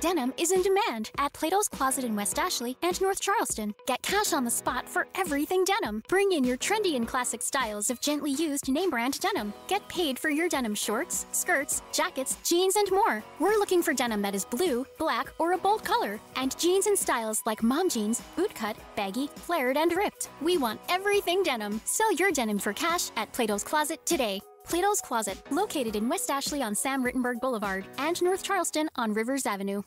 Denim is in demand at Plato's Closet in West Ashley and North Charleston. Get cash on the spot for everything denim. Bring in your trendy and classic styles of gently used name brand denim. Get paid for your denim shorts, skirts, jackets, jeans, and more. We're looking for denim that is blue, black, or a bold color, and jeans in styles like mom jeans, bootcut, baggy, flared, and ripped. We want everything denim. Sell your denim for cash at Plato's Closet today. Plato's Closet, located in West Ashley on Sam Rittenberg Boulevard and North Charleston on Rivers Avenue.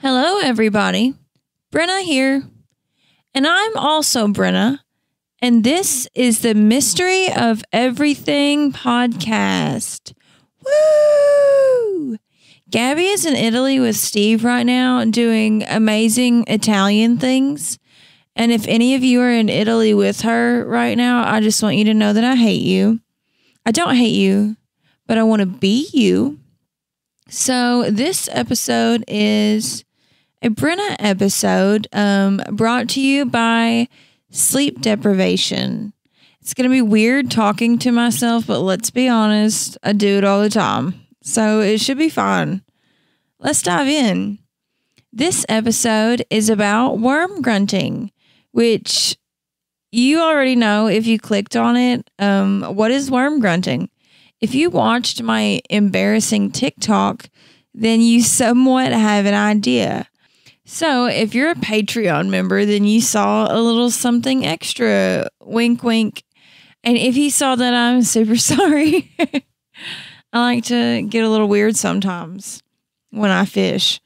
Hello, everybody. Brenna here. And I'm also Brenna. And this is the Mystery of Everything podcast. Woo! Gabby is in Italy with Steve right now doing amazing Italian things. And if any of you are in Italy with her right now, I just want you to know that I hate you. I don't hate you, but I want to be you. So this episode is a Brenna episode brought to you by sleep deprivation. It's going to be weird talking to myself, but let's be honest, I do it all the time. So it should be fun. Let's dive in. This episode is about worm grunting, which you already know if you clicked on it. What is worm grunting? If you watched my embarrassing TikTok, then you somewhat have an idea. So if you're a Patreon member, then you saw a little something extra. Wink, wink. And if you saw that, I'm super sorry. I like to get a little weird sometimes when I fish.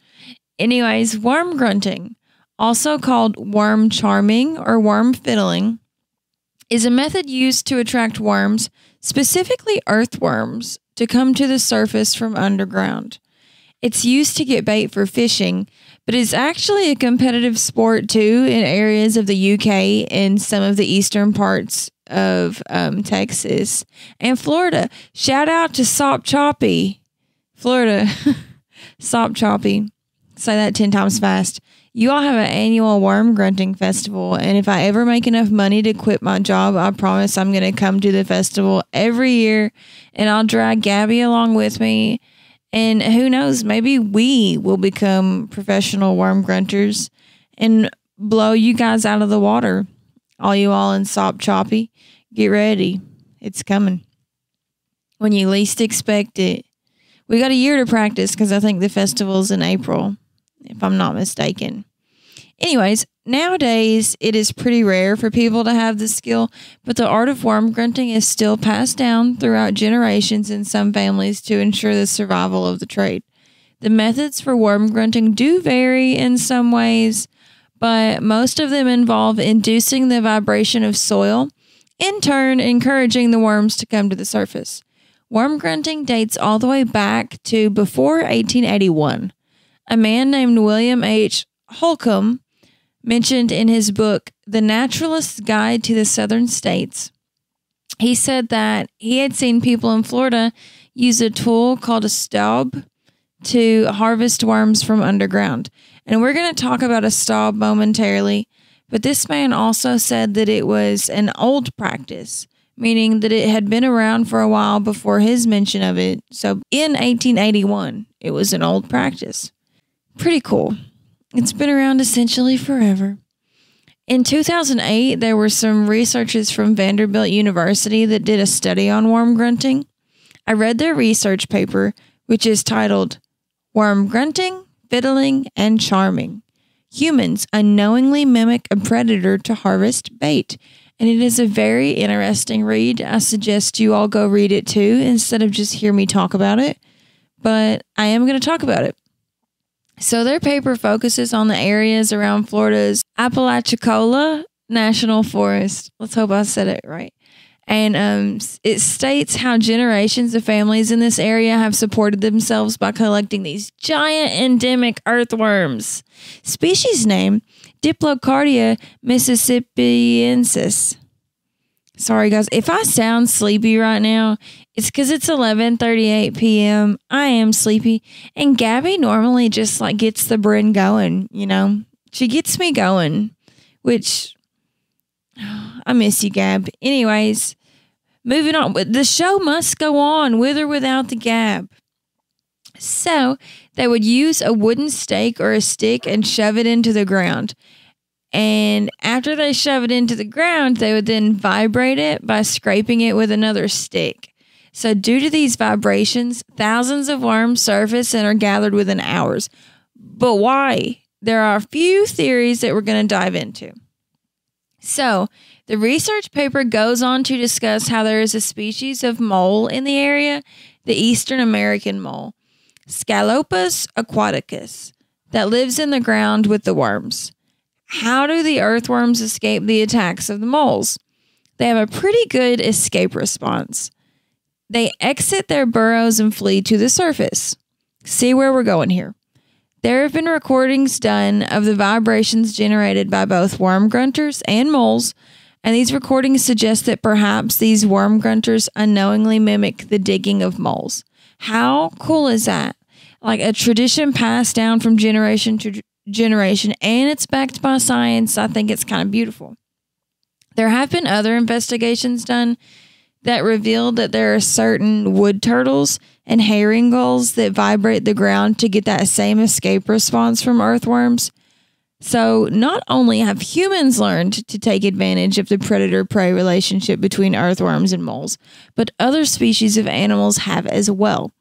Anyways, worm grunting, also called worm charming or worm fiddling, is a method used to attract worms, specifically earthworms, to come to the surface from underground. It's used to get bait for fishing, but it's actually a competitive sport too in areas of the UK and some of the eastern parts of Texas and Florida. Shout out to Sop Choppy, Florida. Sop Choppy. Say that 10 times fast. You all have an annual worm grunting festival, and if I ever make enough money to quit my job, I promise I'm going to come to the festival every year, and I'll drag Gabby along with me. And who knows, maybe we will become professional worm grunters and blow you guys out of the water. All you all in Sop Choppy, get ready. It's coming. When you least expect it. We got a year to practice because I think the festival's in April, if I'm not mistaken. Anyways, nowadays it is pretty rare for people to have this skill, but the art of worm grunting is still passed down throughout generations in some families to ensure the survival of the trade. The methods for worm grunting do vary in some ways, but most of them involve inducing the vibration of soil, in turn encouraging the worms to come to the surface. Worm grunting dates all the way back to before 1881. A man named William H. Holcomb mentioned in his book, The Naturalist's Guide to the Southern States, he said that he had seen people in Florida use a tool called a staub to harvest worms from underground. And we're going to talk about a staub momentarily, but this man also said that it was an old practice, meaning that it had been around for a while before his mention of it. So in 1881, it was an old practice. Pretty cool. It's been around essentially forever. In 2008, there were some researchers from Vanderbilt University that did a study on worm grunting. I read their research paper, which is titled Worm Grunting, Fiddling, and Charming. Humans unknowingly mimic a predator to harvest bait. And it is a very interesting read. I suggest you all go read it too, instead of just hear me talk about it. But I am going to talk about it. So their paper focuses on the areas around Florida's Apalachicola National Forest. Let's hope I said it right. And it states how generations of families in this area have supported themselves by collecting these giant endemic earthworms. Species name, Diplocardia mississippiensis. Sorry, guys. If I sound sleepy right now, it's because it's 11:38 p.m. I am sleepy. And Gabby normally just like gets the Bren going, you know. She gets me going, which I miss you, Gab. Anyways, moving on. The show must go on with or without the Gab. So they would use a wooden stake or a stick and shove it into the ground. And after they shove it into the ground, they would then vibrate it by scraping it with another stick. So due to these vibrations, thousands of worms surface and are gathered within hours. But why? There are a few theories that we're going to dive into. So the research paper goes on to discuss how there is a species of mole in the area, the Eastern American mole, Scalopus aquaticus, that lives in the ground with the worms. How do the earthworms escape the attacks of the moles? They have a pretty good escape response. They exit their burrows and flee to the surface. See where we're going here. There have been recordings done of the vibrations generated by both worm grunters and moles, and these recordings suggest that perhaps these worm grunters unknowingly mimic the digging of moles. How cool is that? Like a tradition passed down from generation to generation, and it's backed by science. I think it's kind of beautiful. There have been other investigations done that revealed that there are certain wood turtles and herring gulls that vibrate the ground to get that same escape response from earthworms. So not only have humans learned to take advantage of the predator-prey relationship between earthworms and moles, but other species of animals have as well.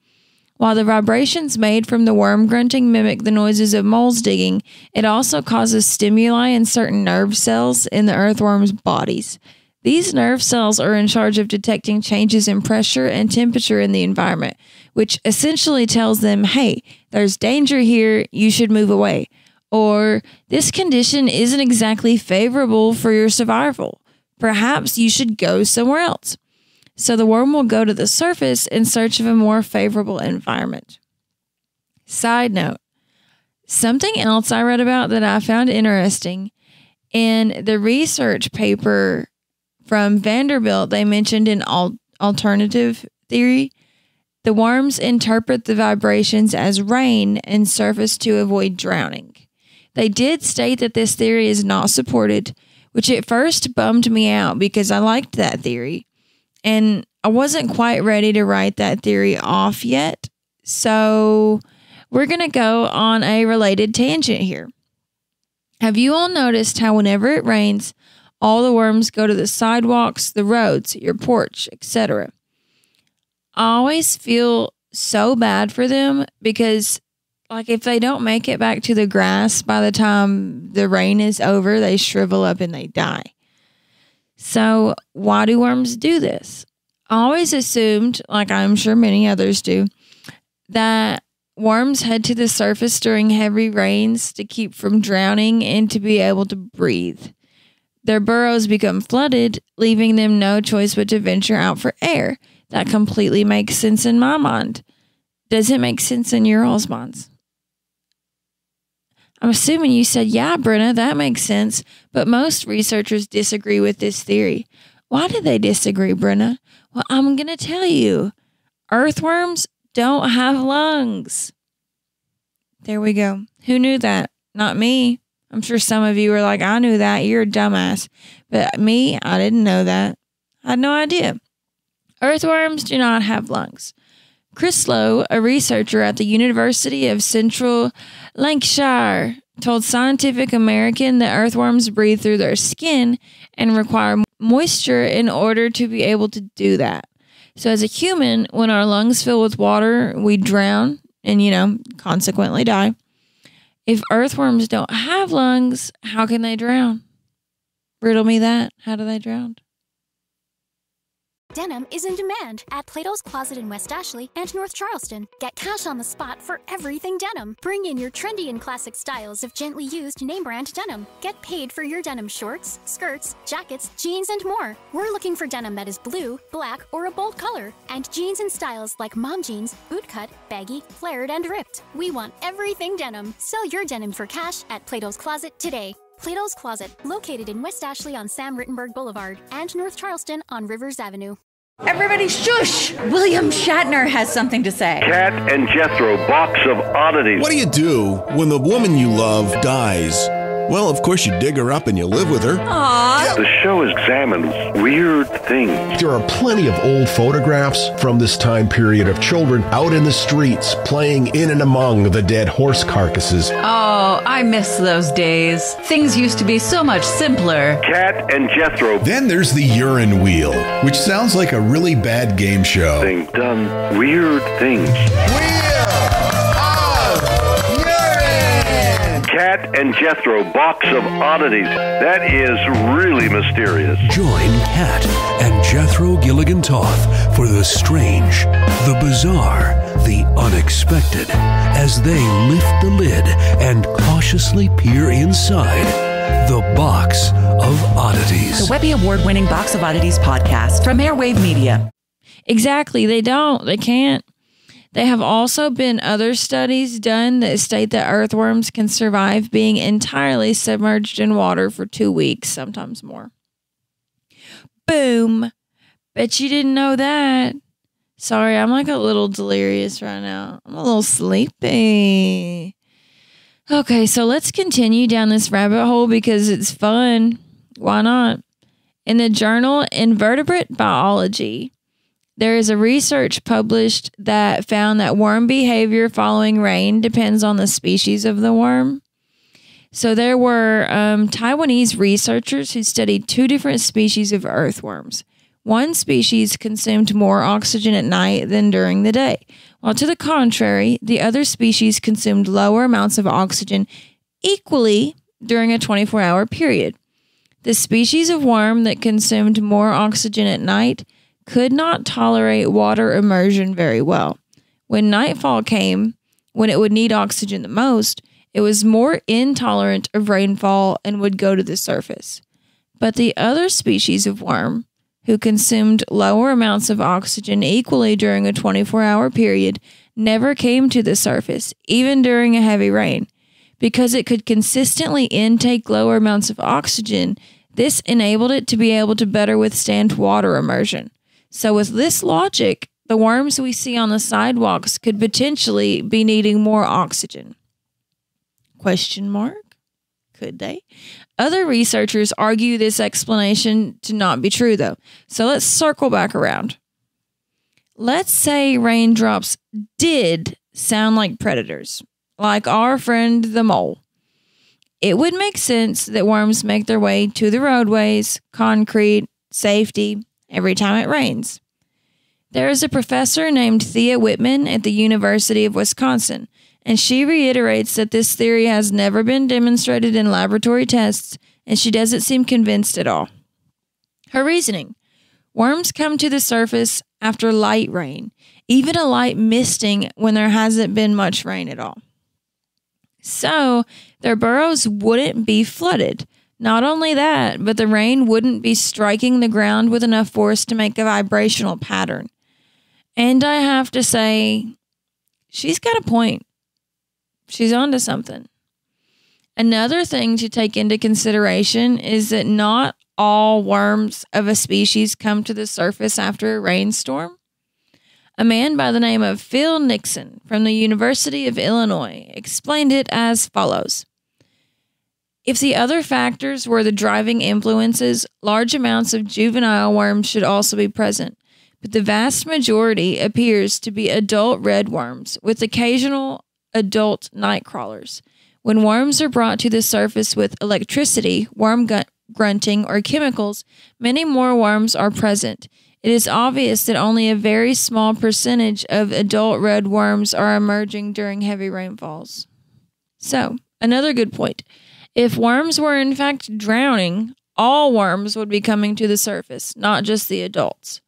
While the vibrations made from the worm grunting mimic the noises of moles digging, it also causes stimuli in certain nerve cells in the earthworms' bodies. These nerve cells are in charge of detecting changes in pressure and temperature in the environment, which essentially tells them, hey, there's danger here, you should move away. Or, this condition isn't exactly favorable for your survival. Perhaps you should go somewhere else. So the worm will go to the surface in search of a more favorable environment. Side note, something else I read about that I found interesting, in the research paper from Vanderbilt, they mentioned an alternative theory. The worms interpret the vibrations as rain and surface to avoid drowning. They did state that this theory is not supported, which at first bummed me out because I liked that theory. And I wasn't quite ready to write that theory off yet. So we're going to go on a related tangent here. Have you all noticed how whenever it rains, all the worms go to the sidewalks, the roads, your porch, etc.? I always feel so bad for them because, like, if they don't make it back to the grass by the time the rain is over, they shrivel up and they die. So why do worms do this? I always assumed, like I'm sure many others do, that worms head to the surface during heavy rains to keep from drowning and to be able to breathe. Their burrows become flooded, leaving them no choice but to venture out for air. That completely makes sense in my mind. Does it make sense in your all's minds? I'm assuming you said, yeah, Brenna, that makes sense. But most researchers disagree with this theory. Why do they disagree, Brenna? Well, I'm going to tell you. Earthworms don't have lungs. There we go. Who knew that? Not me. I'm sure some of you are like, I knew that. You're a dumbass. But me, I didn't know that. I had no idea. Earthworms do not have lungs. Chris Lowe, a researcher at the University of Central Lancashire, told Scientific American that earthworms breathe through their skin and require moisture in order to be able to do that. So as a human, when our lungs fill with water, we drown and, consequently die. If earthworms don't have lungs, how can they drown? Riddle me that. How do they drown? Denim is in demand at Plato's Closet in West Ashley and North Charleston. Get cash on the spot for everything denim. Bring in your trendy and classic styles of gently used name brand denim. Get paid for your denim shorts, skirts, jackets, jeans, and more. We're looking for denim that is blue, black, or a bold color, and jeans in styles like mom jeans, bootcut, baggy, flared, and ripped. We want everything denim. Sell your denim for cash at Plato's Closet today. Plato's Closet, located in West Ashley on Sam Rittenberg Boulevard and North Charleston on Rivers Avenue. Everybody shush! William Shatner has something to say. Cat and Jethro, box of oddities. What do you do when the woman you love dies? Well, of course you dig her up and you live with her. Aww. The show examines weird things. There are plenty of old photographs from this time period of children out in the streets playing in and among the dead horse carcasses. Oh, I miss those days. Things used to be so much simpler. Cat and Jethro. Then there's the urine wheel, which sounds like a really bad game show. Thing done weird things. Cat and Jethro, box of oddities. That is really mysterious. Join Cat and Jethro Gilligan Toth for the strange, the bizarre, the unexpected as they lift the lid and cautiously peer inside the Box of Oddities. The Webby Award-winning Box of Oddities podcast from Airwave Media. Exactly. They don't. They can't. There have also been other studies done that state that earthworms can survive being entirely submerged in water for 2 weeks, sometimes more. Boom. Bet you didn't know that. Sorry, I'm like a little delirious right now. I'm a little sleepy. Okay, so let's continue down this rabbit hole because it's fun. Why not? In the journal Invertebrate Biology, there is a research published that found that worm behavior following rain depends on the species of the worm. So there were Taiwanese researchers who studied 2 different species of earthworms. One species consumed more oxygen at night than during the day, while to the contrary, the other species consumed lower amounts of oxygen equally during a 24-hour period. The species of worm that consumed more oxygen at night could not tolerate water immersion very well. When nightfall came, when it would need oxygen the most, it was more intolerant of rainfall and would go to the surface. But the other species of worm, who consumed lower amounts of oxygen equally during a 24-hour period, never came to the surface, even during a heavy rain. Because it could consistently intake lower amounts of oxygen, this enabled it to be able to better withstand water immersion. So with this logic, the worms we see on the sidewalks could potentially be needing more oxygen. Question mark? Could they? Other researchers argue this explanation to not be true, though. So let's circle back around. Let's say raindrops did sound like predators, like our friend the mole. It would make sense that worms make their way to the roadways, concrete, safety, every time it rains. There is a professor named Thea Whitman at the University of Wisconsin, and she reiterates that this theory has never been demonstrated in laboratory tests, and she doesn't seem convinced at all. Her reasoning: worms come to the surface after light rain, even a light misting when there hasn't been much rain at all. So their burrows wouldn't be flooded. Not only that, but the rain wouldn't be striking the ground with enough force to make a vibrational pattern. And I have to say, she's got a point. She's onto something. Another thing to take into consideration is that not all worms of a species come to the surface after a rainstorm. A man by the name of Phil Nixon from the University of Illinois explained it as follows. If the other factors were the driving influences, large amounts of juvenile worms should also be present, but the vast majority appears to be adult red worms, with occasional adult night crawlers. When worms are brought to the surface with electricity, worm grunting, or chemicals, many more worms are present. It is obvious that only a very small percentage of adult red worms are emerging during heavy rainfalls. So, another good point. If worms were in fact drowning, all worms would be coming to the surface, not just the adults.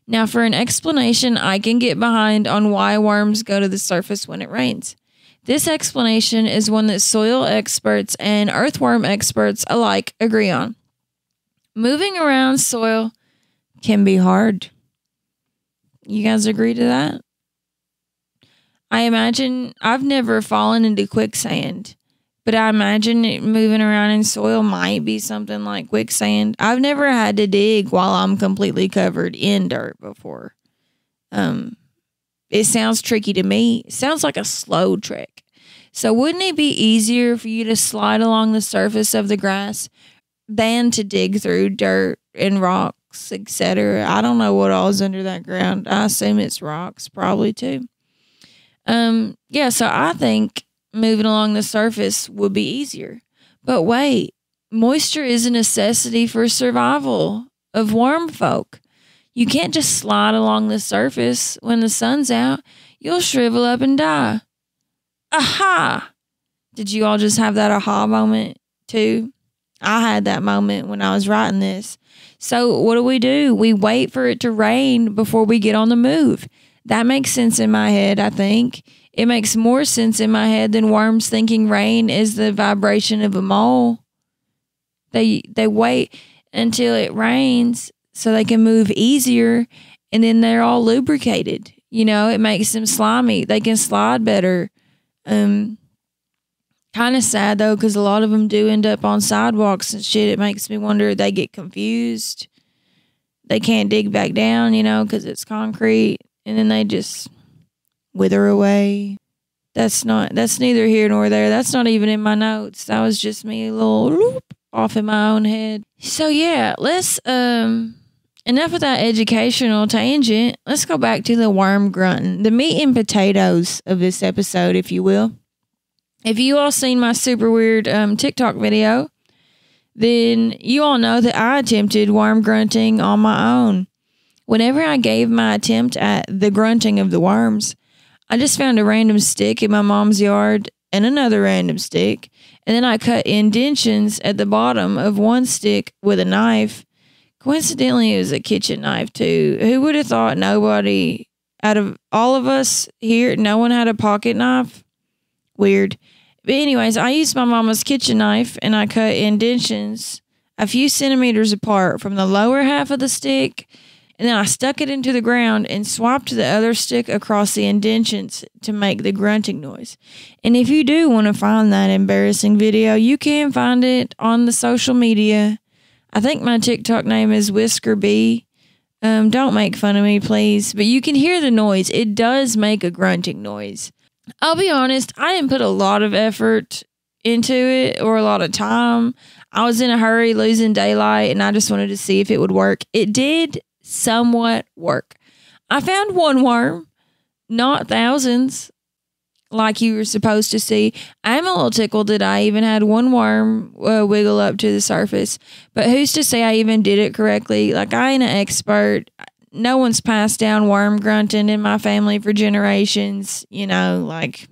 Now, for an explanation I can get behind on why worms go to the surface when it rains. This explanation is one that soil experts and earthworm experts alike agree on. Moving around soil can be hard. You guys agree to that? I imagine I've never fallen into quicksand, but I imagine moving around in soil might be something like quicksand. I've never had to dig while I'm completely covered in dirt before. It sounds tricky to me. It sounds like a slow trick. So wouldn't it be easier for you to slide along the surface of the grass than to dig through dirt and rocks, etc.? I don't know what all is under that ground. I assume it's rocks, probably too. So I think moving along the surface would be easier. But wait, moisture is a necessity for survival of worm folk. You can't just slide along the surface when the sun's out. You'll shrivel up and die. Aha! Did you all just have that aha moment too? I had that moment when I was writing this. So what do? We wait for it to rain before we get on the move. That makes sense in my head, I think. It makes more sense in my head than worms thinking rain is the vibration of a mole. They wait until it rains so they can move easier, and then they're all lubricated. You know, it makes them slimy. They can slide better. Kind of sad, though, because a lot of them do end up on sidewalks and shit. It makes me wonder if they get confused. They can't dig back down, you know, because it's concrete. And then they just wither away. That's neither here nor there. That's not even in my notes. That was just me a little loop off in my own head. So yeah, let's enough of that educational tangent. Let's go back to the worm grunting, the meat and potatoes of this episode, if you will. If you all seen my super weird TikTok video, then you all know that I attempted worm grunting on my own. Whenever I gave my attempt at the grunting of the worms, I just found a random stick in my mom's yard and another random stick, and then I cut indentions at the bottom of one stick with a knife. Coincidentally, it was a kitchen knife too. Who would have thought nobody out of all of us here, no one had a pocket knife? Weird. But anyways, I used my mama's kitchen knife and I cut indentions a few centimeters apart from the lower half of the stick. And then I stuck it into the ground and swapped the other stick across the indentions to make the grunting noise. And if you do want to find that embarrassing video, you can find it on the social media. I think my TikTok name is Whisker B. Don't make fun of me, please. But you can hear the noise. It does make a grunting noise. I'll be honest, I didn't put a lot of effort into it or a lot of time. I was in a hurry, losing daylight, and I just wanted to see if it would work. It did somewhat work. I found one worm, not thousands, like you were supposed to see. I'm a little tickled that I even had one worm wiggle up to the surface, but who's to say I even did it correctly? Like, I ain't an expert. No one's passed down worm grunting in my family for generations. You know, like,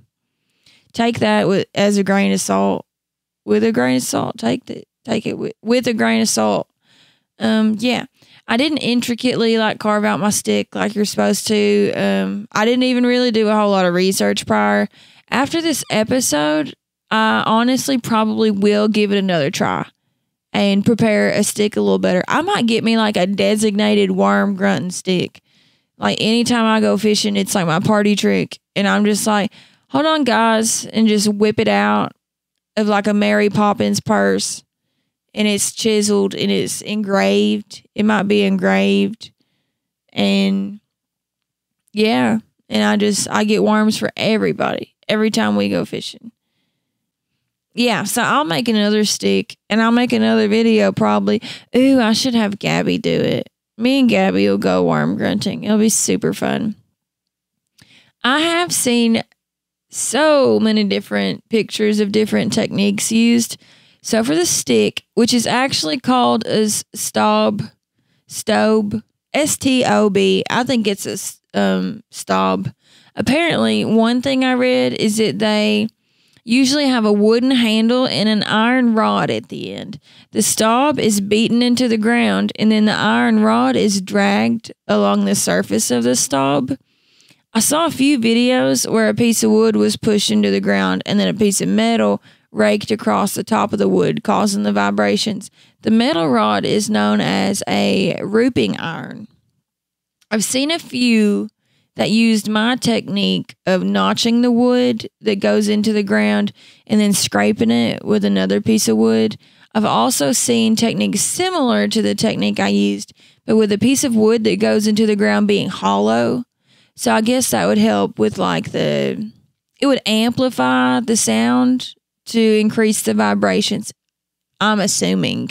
take that as a grain of salt. With a grain of salt, take it with a grain of salt. Yeah. I didn't intricately like carve out my stick like you're supposed to. I didn't even really do a whole lot of research prior. After this episode, I honestly probably will give it another try and prepare a stick a little better. I might get me like a designated worm grunting stick. Like anytime I go fishing, it's like my party trick. And I'm just like, hold on guys, and just whip it out of like a Mary Poppins purse. And it's chiseled and it's engraved. It might be engraved. And yeah. And I get worms for everybody every time we go fishing. Yeah. So I'll make another stick and I'll make another video probably. Ooh, I should have Gabby do it. Me and Gabby will go worm grunting. It'll be super fun. I have seen so many different pictures of different techniques used. So for the stick, which is actually called a stob, S-T-O-B, I think it's a stob. Apparently, one thing I read is that they usually have a wooden handle and an iron rod at the end. The stop is beaten into the ground, and then the iron rod is dragged along the surface of the stop. I saw a few videos where a piece of wood was pushed into the ground and then a piece of metal raked across the top of the wood, causing the vibrations. The metal rod is known as a rooping iron. I've seen a few that used my technique of notching the wood that goes into the ground and then scraping it with another piece of wood. I've also seen techniques similar to the technique I used, but with a piece of wood that goes into the ground being hollow. So I guess that would help with it would amplify the sound to increase the vibrations, I'm assuming.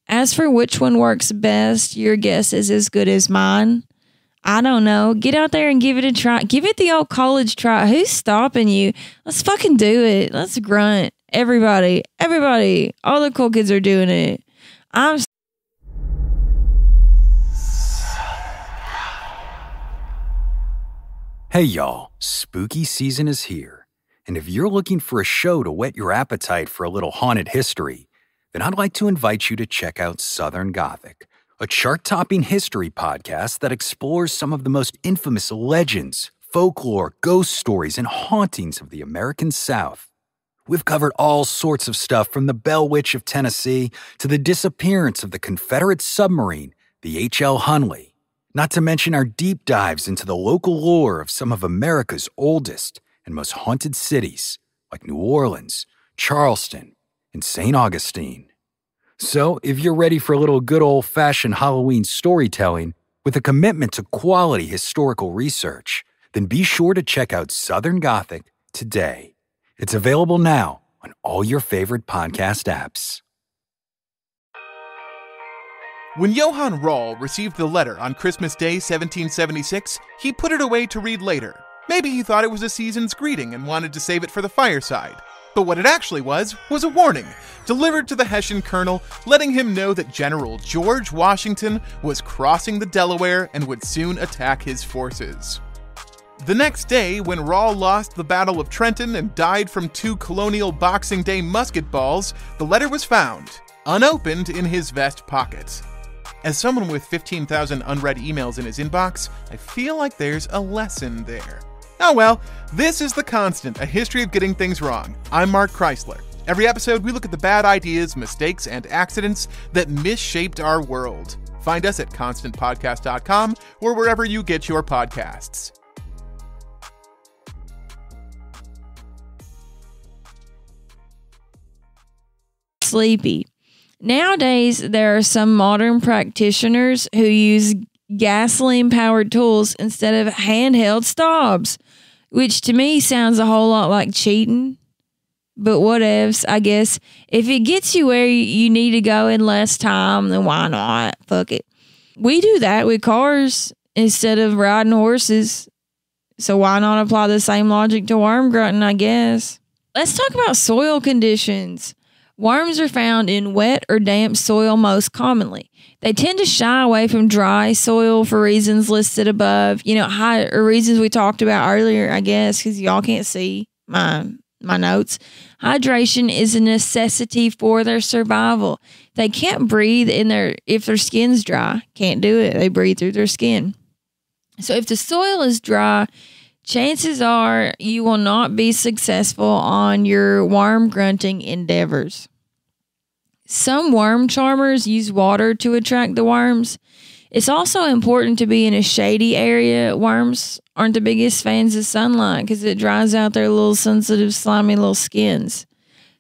As for which one works best, your guess is as good as mine. I don't know. Get out there and give it a try. Give it the old college try. Who's stopping you? Let's fucking do it. Let's grunt. Everybody. All the cool kids are doing it. Hey y'all, spooky season is here. And if you're looking for a show to whet your appetite for a little haunted history, then I'd like to invite you to check out Southern Gothic, a chart-topping history podcast that explores some of the most infamous legends, folklore, ghost stories, and hauntings of the American South. We've covered all sorts of stuff from the Bell Witch of Tennessee to the disappearance of the Confederate submarine, the H.L. Hunley, not to mention our deep dives into the local lore of some of America's oldest and most haunted cities, like New Orleans, Charleston, and St. Augustine. So, if you're ready for a little good old-fashioned Halloween storytelling with a commitment to quality historical research, then be sure to check out Southern Gothic today. It's available now on all your favorite podcast apps. When Johann Rall received the letter on Christmas Day 1776, he put it away to read later. Maybe he thought it was a season's greeting and wanted to save it for the fireside. But what it actually was a warning, delivered to the Hessian colonel, letting him know that General George Washington was crossing the Delaware and would soon attack his forces. The next day, when Rall lost the Battle of Trenton and died from 2 colonial Boxing Day musket balls, the letter was found, unopened, in his vest pocket. As someone with 15,000 unread emails in his inbox, I feel like there's a lesson there. Oh well, this is The Constant, a history of getting things wrong. I'm Mark Chrysler. Every episode, we look at the bad ideas, mistakes, and accidents that misshaped our world. Find us at constantpodcast.com or wherever you get your podcasts. Sleepy. Nowadays, there are some modern practitioners who use gasoline-powered tools instead of handheld stabs, which to me sounds a whole lot like cheating. But whatevs, I guess. If it gets you where you need to go in less time, then why not? Fuck it. We do that with cars instead of riding horses. So why not apply the same logic to worm grunting, I guess? Let's talk about soil conditions. Worms are found in wet or damp soil most commonly. They tend to shy away from dry soil for reasons listed above. Reasons we talked about earlier, I guess, because y'all can't see my notes. Hydration is a necessity for their survival. They can't breathe if their skin's dry. Can't do it. They breathe through their skin. So if the soil is dry, chances are you will not be successful on your worm grunting endeavors. Some worm charmers use water to attract the worms. It's also important to be in a shady area. Worms aren't the biggest fans of sunlight because it dries out their little sensitive, slimy little skins.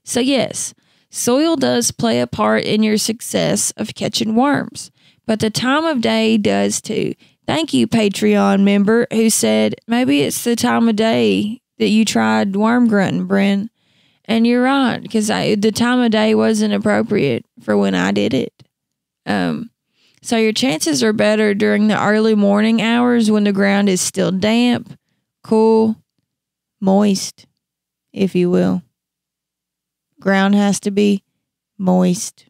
So yes, soil does play a part in your success of catching worms, but the time of day does too. Thank you, Patreon member, who said maybe it's the time of day that you tried worm grunting, Bren. And you're right, because the time of day wasn't appropriate for when I did it. So your chances are better during the early morning hours when the ground is still damp, cool, moist, if you will. Ground has to be moist.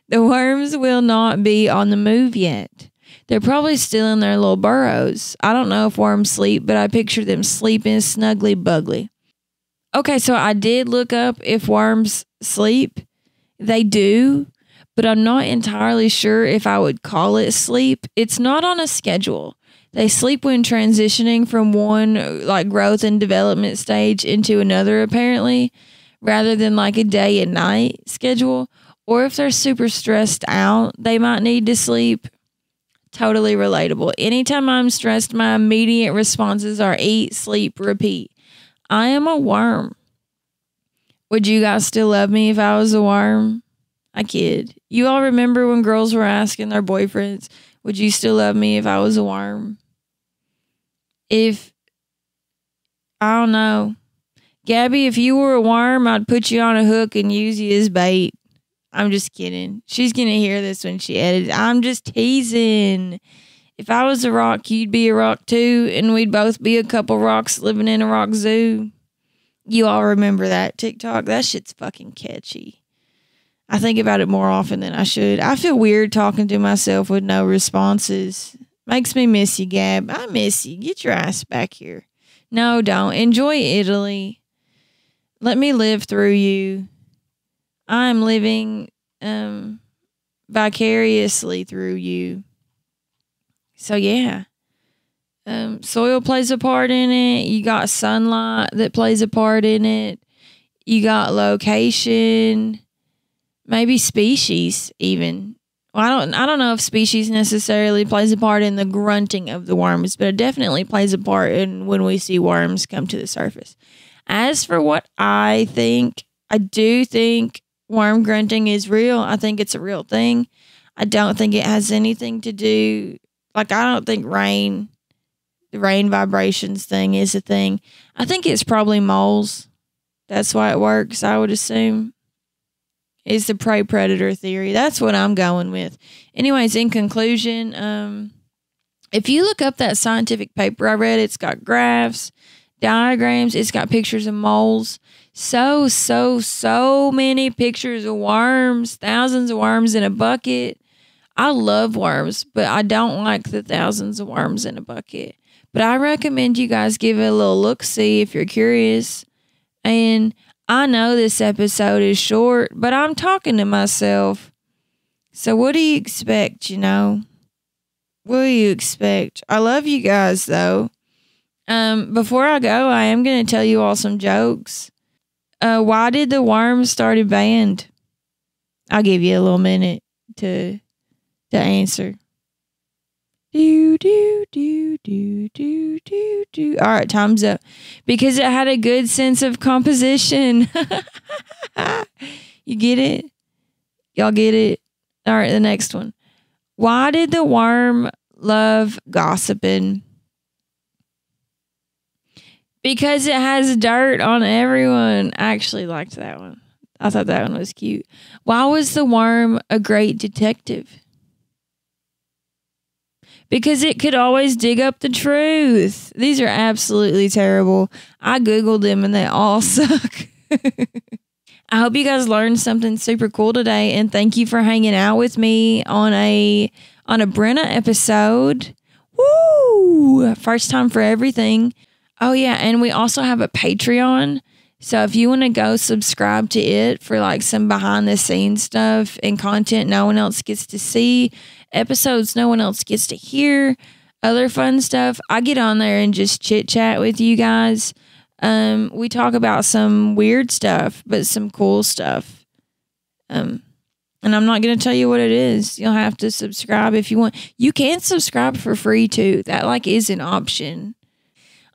The worms will not be on the move yet. They're probably still in their little burrows. I don't know if worms sleep, but I picture them sleeping snugly bugly. Okay, so I did look up if worms sleep. They do, but I'm not entirely sure if I would call it sleep. It's not on a schedule. They sleep when transitioning from one like growth and development stage into another, apparently, rather than like a day and night schedule. Or if they're super stressed out, they might need to sleep. Totally relatable. Anytime I'm stressed, my immediate responses are eat, sleep, repeat. I am a worm. Would you guys still love me if I was a worm? I kid. You all remember when girls were asking their boyfriends, would you still love me if I was a worm? I don't know. Gabby, if you were a worm, I'd put you on a hook and use you as bait. I'm just kidding. She's going to hear this when she edits. I'm just teasing. If I was a rock, you'd be a rock too, and we'd both be a couple rocks living in a rock zoo. You all remember that TikTok? That shit's fucking catchy. I think about it more often than I should. I feel weird talking to myself with no responses. Makes me miss you, Gab. I miss you. Get your ass back here. No, don't. Enjoy Italy. Let me live through you. I'm living vicariously through you. So, yeah. Soil plays a part in it. You got sunlight that plays a part in it. You got location, maybe species even. Well, I don't know if species necessarily plays a part in the grunting of the worms, but it definitely plays a part in when we see worms come to the surface. As for what I think, I do think worm grunting is real. I think it's a real thing. I don't think it has anything to do, like I don't think the rain vibrations thing is a thing. I think it's probably moles. That's why it works, I would assume. Is the prey predator theory. That's what I'm going with. Anyways, in conclusion, if you look up that scientific paper I read, it's got graphs, diagrams, it's got pictures of moles. So many pictures of worms, thousands of worms in a bucket. I love worms, but I don't like the thousands of worms in a bucket. But I recommend you guys give it a little look-see if you're curious. And I know this episode is short, but I'm talking to myself. So what do you expect, What do you expect? I love you guys, though. Before I go, I am going to tell you all some jokes. Why did the worms start a band? I'll give you a little minute to answer. Do. All right, time's up. Because it had a good sense of composition. You get it? Y'all get it? All right, the next one. Why did the worm love gossiping? Because it has dirt on everyone. I actually liked that one. I thought that one was cute. Why was the worm a great detective? Because it could always dig up the truth. These are absolutely terrible. I Googled them and they all suck. I hope you guys learned something super cool today, and thank you for hanging out with me on a Brenna episode. Woo! First time for everything. Oh yeah, and we also have a Patreon. So if you want to go subscribe to it for like some behind the scenes stuff and content no one else gets to see, episodes no one else gets to hear, other fun stuff, I get on there and just chit chat with you guys. We talk about some weird stuff, but some cool stuff. And I'm not going to tell you what it is. You'll have to subscribe if you want. You can subscribe for free too. That like is an option.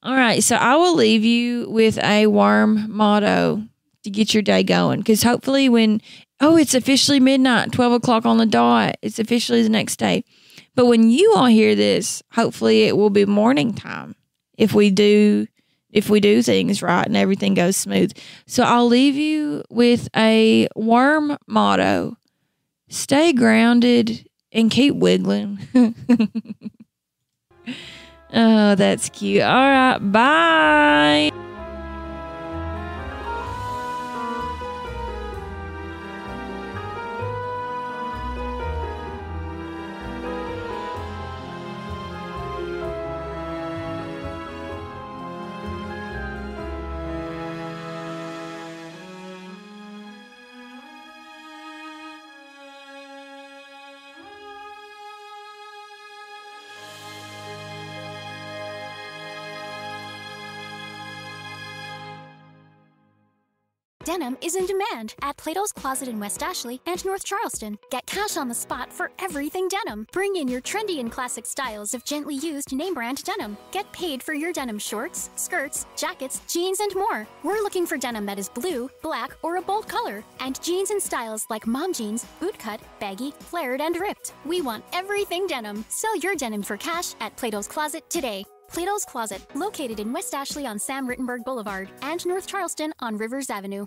All right, so I will leave you with a worm motto to get your day going. Because hopefully it's officially midnight, 12 o'clock on the dot. It's officially the next day. But when you all hear this, hopefully it will be morning time if we do things right and everything goes smooth. So I'll leave you with a worm motto. Stay grounded and keep wiggling. Oh, that's cute. All right, bye. Denim is in demand at Plato's Closet in West Ashley and North Charleston. Get cash on the spot for everything denim. Bring in your trendy and classic styles of gently used name brand denim. Get paid for your denim shorts, skirts, jackets, jeans, and more. We're looking for denim that is blue, black, or a bold color, and jeans in styles like mom jeans, bootcut, baggy, flared, and ripped. We want everything denim. Sell your denim for cash at Plato's Closet today. Plato's Closet, located in West Ashley on Sam Rittenberg Boulevard and North Charleston on Rivers Avenue.